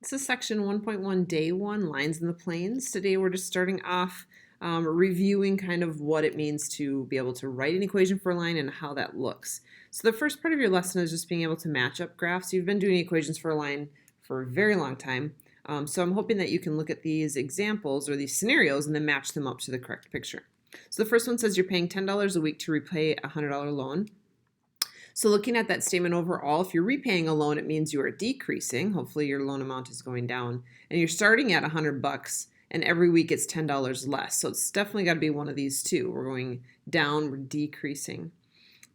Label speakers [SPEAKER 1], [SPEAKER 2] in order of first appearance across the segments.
[SPEAKER 1] This is section 1.1, day 1, lines in the planes. Today we're just starting off reviewing kind of what it means to be able to write an equation for a line and how that looks. So the first part of your lesson is just being able to match up graphs. You've been doing equations for a line for a very long time. So I'm hoping that you can look at these examples or these scenarios and then match them up to the correct picture. So the first one says you're paying $10 a week to repay a $100 loan. So looking at that statement overall, if you're repaying a loan, it means you are decreasing. Hopefully your loan amount is going down. And you're starting at $100 and every week it's $10 less. So it's definitely got to be one of these two. We're going down, we're decreasing.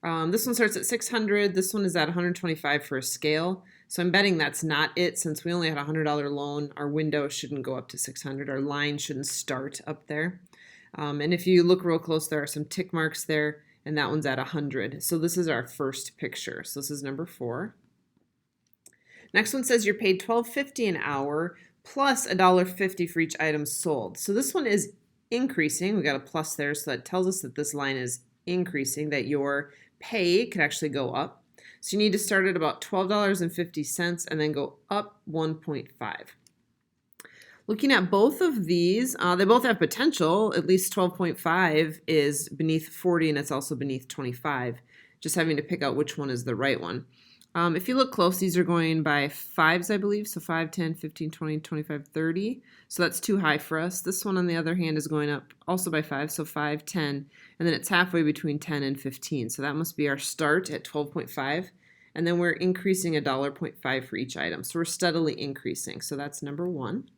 [SPEAKER 1] This one starts at 600. This one is at 125 for a scale. So I'm betting that's not it. Since we only had a $100 loan, our window shouldn't go up to 600. Our line shouldn't start up there. And if you look real close, there are some tick marks there, and that one's at 100. So this is our first picture. So this is number 4. Next one says you're paid $12.50 an hour plus $1.50 for each item sold. So this one is increasing. We got a plus there, so that tells us that this line is increasing, that your pay could actually go up. So you need to start at about $12.50 and then go up 1.5. Looking at both of these, they both have potential. At least 12.5 is beneath 40 and it's also beneath 25. Just having to pick out which one is the right one. If you look close, these are going by 5s, I believe. So 5, 10, 15, 20, 25, 30. So that's too high for us. This one, on the other hand, is going up also by 5. So 5, 10, and then it's halfway between 10 and 15. So that must be our start at 12.5. And then we're increasing $1.5 for each item. So we're steadily increasing. So that's number 1.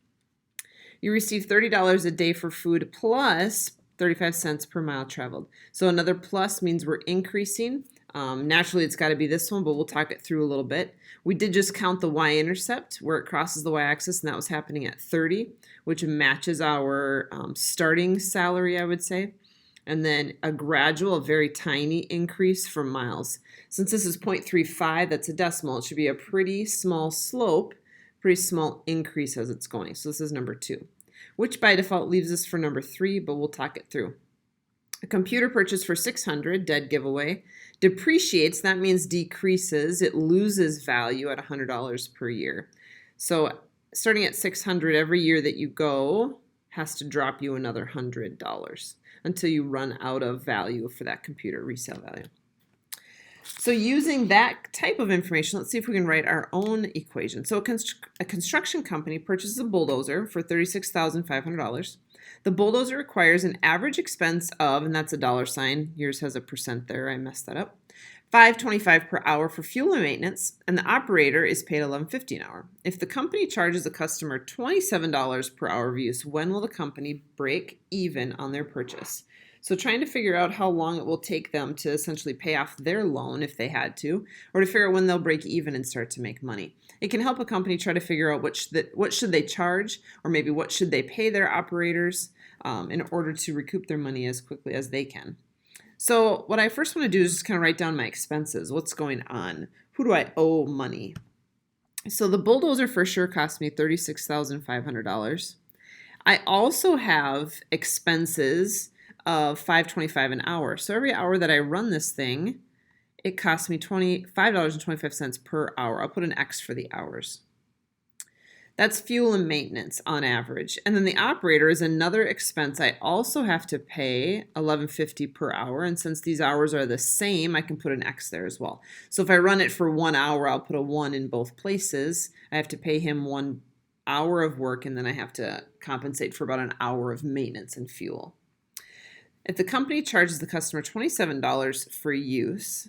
[SPEAKER 1] You receive $30 a day for food plus 35 cents per mile traveled. So another plus means we're increasing. Naturally, it's got to be this one, but we'll talk it through a little bit. We did just count the y-intercept where it crosses the y-axis, and that was happening at 30, which matches our starting salary, I would say. And then a gradual, a very tiny increase for miles. Since this is 0.35, that's a decimal. It should be a pretty small slope, pretty small increase as it's going. So this is number 2, which by default leaves us for number 3, but we'll talk it through. A computer purchase for $600, dead giveaway, depreciates. That means decreases. It loses value at $100 per year. So starting at $600, every year that you go has to drop you another $100 until you run out of value for that computer, resale value. So using that type of information, let's see if we can write our own equation. So a construction company purchases a bulldozer for $36,500. The bulldozer requires an average expense of, and that's a dollar sign, yours has a percent there, I messed that up, $5.25 per hour for fuel and maintenance, and the operator is paid $11.50 an hour. If the company charges a customer $27 per hour of use, when will the company break even on their purchase? So trying to figure out how long it will take them to essentially pay off their loan if they had to, or to figure out when they'll break even and start to make money. It can help a company try to figure out what should they charge, or maybe what should they pay their operators in order to recoup their money as quickly as they can. So what I first want to do is just kind of write down my expenses. What's going on? Who do I owe money? So the bulldozer for sure cost me $36,500. I also have expenses of $5.25 an hour. So every hour that I run this thing, it costs me $5.25 per hour. I'll put an X for the hours. That's fuel and maintenance on average. And then the operator is another expense I also have to pay $11.50 per hour. And since these hours are the same, I can put an X there as well. So if I run it for 1 hour, I'll put a 1 in both places. I have to pay him 1 hour of work, and then I have to compensate for about an hour of maintenance and fuel. If the company charges the customer $27 for use,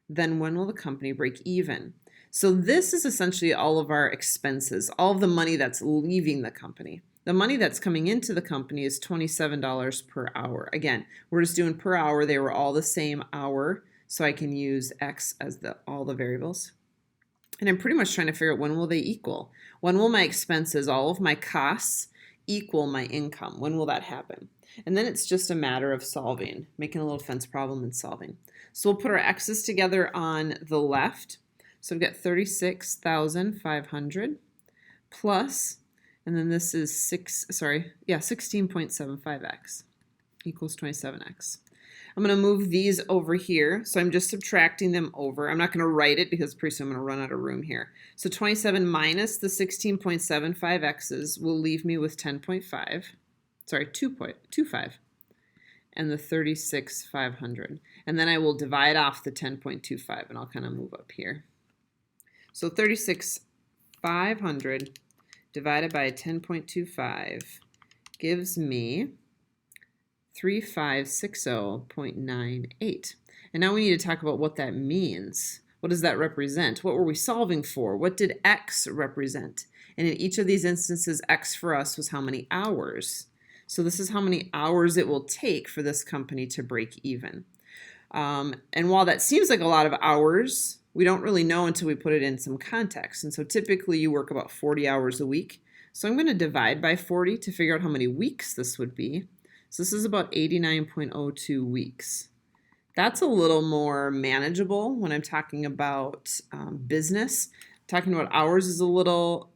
[SPEAKER 1] then when will the company break even? So this is essentially all of our expenses, all of the money that's leaving the company. The money that's coming into the company is $27 per hour. Again, we're just doing per hour. They were all the same hour, so I can use X as all the variables. And I'm pretty much trying to figure out when will they equal. When will my expenses, all of my costs, equal my income? When will that happen? And then it's just a matter of solving, making a little fence problem and solving. So we'll put our X's together on the left. So we've got 36,500 plus, and then this is 16.75x equals 27x. I'm going to move these over here. So I'm just subtracting them over. I'm not going to write it because pretty soon I'm going to run out of room here. So 27 minus the 16.75x's will leave me with 10.5. Sorry, 2.25. And the 36,500. And then I will divide off the 10.25 and I'll kind of move up here. So 36,500 divided by 10.25 gives me 3560.98. And now we need to talk about what that means. What does that represent? What were we solving for? What did X represent? And in each of these instances, X for us was how many hours. So this is how many hours it will take for this company to break even. And while that seems like a lot of hours, we don't really know until we put it in some context. And so typically you work about 40 hours a week. So I'm going to divide by 40 to figure out how many weeks this would be. So this is about 89.02 weeks. That's a little more manageable when I'm talking about business. Talking about hours is a little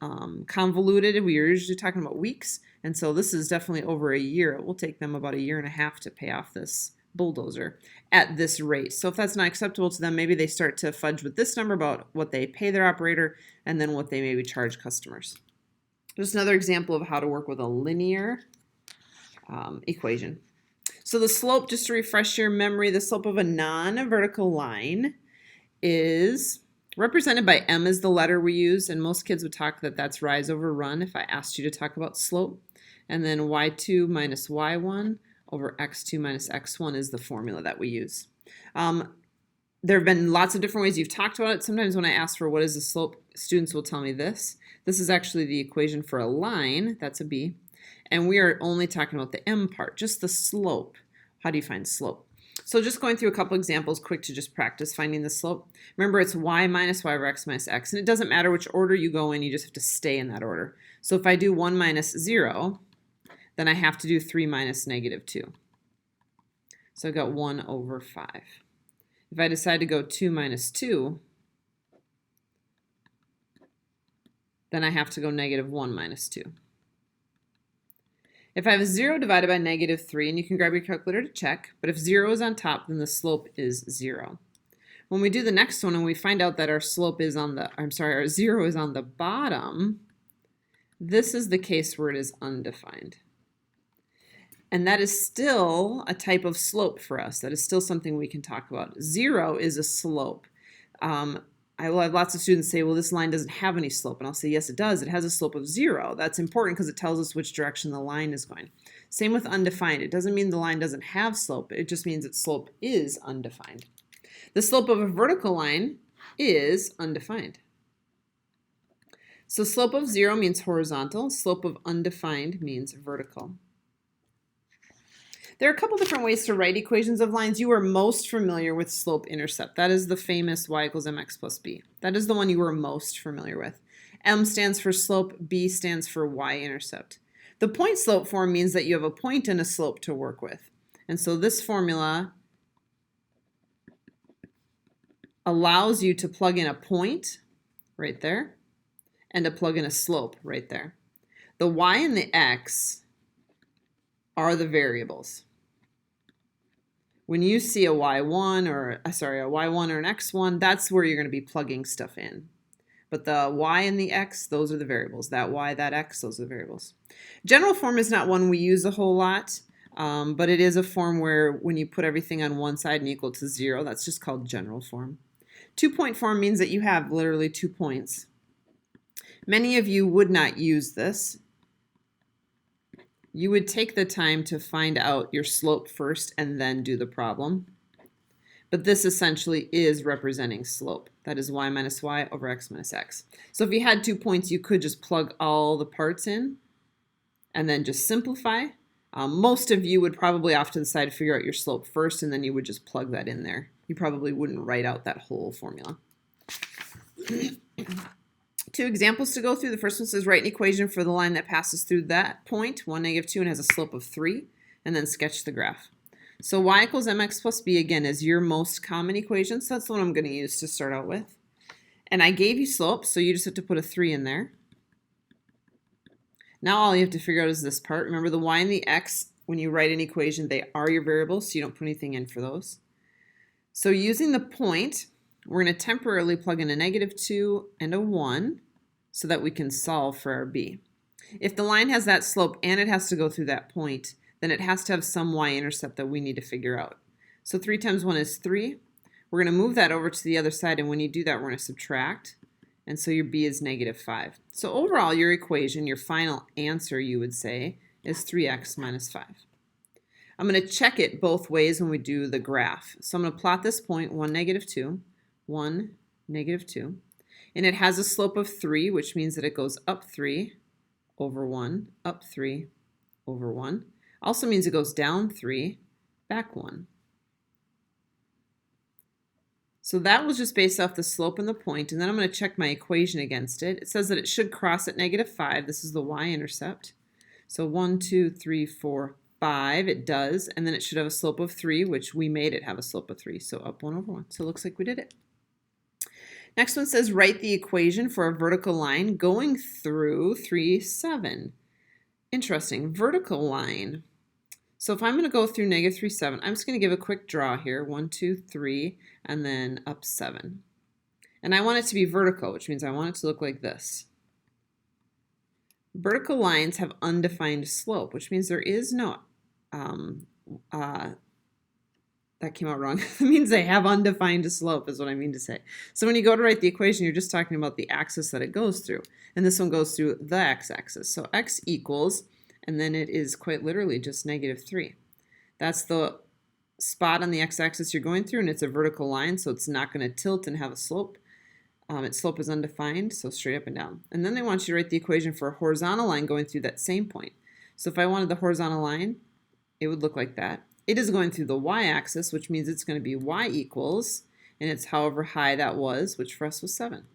[SPEAKER 1] convoluted. We are usually talking about weeks. And so this is definitely over a year. It will take them about a year and a half to pay off this bulldozer at this rate. So if that's not acceptable to them, maybe they start to fudge with this number about what they pay their operator and then what they maybe charge customers. Just another example of how to work with a linear equation. So the slope, just to refresh your memory, the slope of a non-vertical line is represented by m as the letter we use, and most kids would talk that that's rise over run if I asked you to talk about slope. And then y2 minus y1 over x2 minus x1 is the formula that we use. There have been lots of different ways you've talked about it. Sometimes when I ask for what is the slope, students will tell me this. This is actually the equation for a line, that's a b. And we are only talking about the m part, just the slope. How do you find slope? So just going through a couple examples quick to just practice finding the slope. Remember, it's y minus y over x minus x. And it doesn't matter which order you go in, you just have to stay in that order. So if I do 1 minus 0, then I have to do 3 minus negative 2. So I got 1 over 5. If I decide to go 2 minus 2, then I have to go negative 1 minus 2. If I have 0 divided by negative 3, and you can grab your calculator to check, but if 0 is on top, then the slope is 0. When we do the next one and we find out that our slope is on the, our 0 is on the bottom, this is the case where it is undefined. And that is still a type of slope for us. That is still something we can talk about. 0 is a slope. I will have lots of students say, well, this line doesn't have any slope. And I'll say, yes, it does. It has a slope of 0. That's important because it tells us which direction the line is going. Same with undefined. It doesn't mean the line doesn't have slope. It just means its slope is undefined. The slope of a vertical line is undefined. So slope of 0 means horizontal. Slope of undefined means vertical. There are a couple different ways to write equations of lines. You are most familiar with slope-intercept. That is the famous y equals mx plus b. That is the one you are most familiar with. M stands for slope, B stands for y-intercept. The point slope form means that you have a point and a slope to work with. And so this formula allows you to plug in a point right there and to plug in a slope right there. The y and the x are the variables. When you see a y1 or a y1 or an x1, that's where you're going to be plugging stuff in. But the y and the x, those are the variables. That y, that x, those are the variables. General form is not one we use a whole lot, but it is a form where when you put everything on one side and equal to 0, that's just called general form. 2-point form means that you have literally 2 points. Many of you would not use this. You would take the time to find out your slope first and then do the problem. But this essentially is representing slope. That is y minus y over x minus x. So if you had 2 points, you could just plug all the parts in and then just simplify. Most of you would probably off to the side figure out your slope first, and then you would just plug that in there. You probably wouldn't write out that whole formula. 2 examples to go through. The first one says write an equation for the line that passes through that point, 1, negative 2, and has a slope of 3, and then sketch the graph. So y equals mx plus b, again, is your most common equation, so that's the one I'm going to use to start out with. And I gave you slope, so you just have to put a 3 in there. Now all you have to figure out is this part. Remember, the y and the x when you write an equation, they are your variables, so you don't put anything in for those. So using the point, we're going to temporarily plug in a -2 and a 1 so that we can solve for our b. If the line has that slope and it has to go through that point, then it has to have some y-intercept that we need to figure out. So 3 times 1 is 3. We're going to move that over to the other side, and when you do that, we're going to subtract. And so your b is -5. So overall, your equation, your final answer, you would say, is 3x minus 5. I'm going to check it both ways when we do the graph. So I'm going to plot this point, 1, -2, 1, -2. And it has a slope of 3, which means that it goes up 3 over 1, up 3 over 1. Also means it goes down 3, back 1. So that was just based off the slope and the point, and then I'm going to check my equation against it. It says that it should cross at -5. This is the y-intercept. So 1, 2, 3, 4, 5. It does, and then it should have a slope of 3, which we made it have a slope of 3. So up 1 over 1. So it looks like we did it. Next one says write the equation for a vertical line going through 3, 7. Interesting. Vertical line. So if I'm going to go through -3, 7, I'm just going to give a quick draw here. 1, 2, 3, and then up 7. And I want it to be vertical, which means I want it to look like this. Vertical lines have undefined slope, which means there is no, that came out wrong. It means they have undefined slope is what I mean to say. So when you go to write the equation, you're just talking about the axis that it goes through. And this one goes through the x-axis. So x equals, and then it is quite literally just -3. That's the spot on the x-axis you're going through, and it's a vertical line, so it's not going to tilt and have a slope. Its slope is undefined, so straight up and down. And then they want you to write the equation for a horizontal line going through that same point. So if I wanted the horizontal line, it would look like that. It is going through the y-axis, which means it's going to be y equals, and it's however high that was, which for us was 7.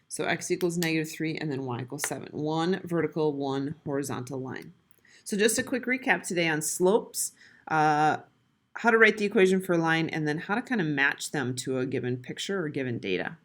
[SPEAKER 1] So x equals -3, and then y equals 7. One vertical, one horizontal line. So just a quick recap today on slopes, how to write the equation for a line, and then how to kind of match them to a given picture or given data.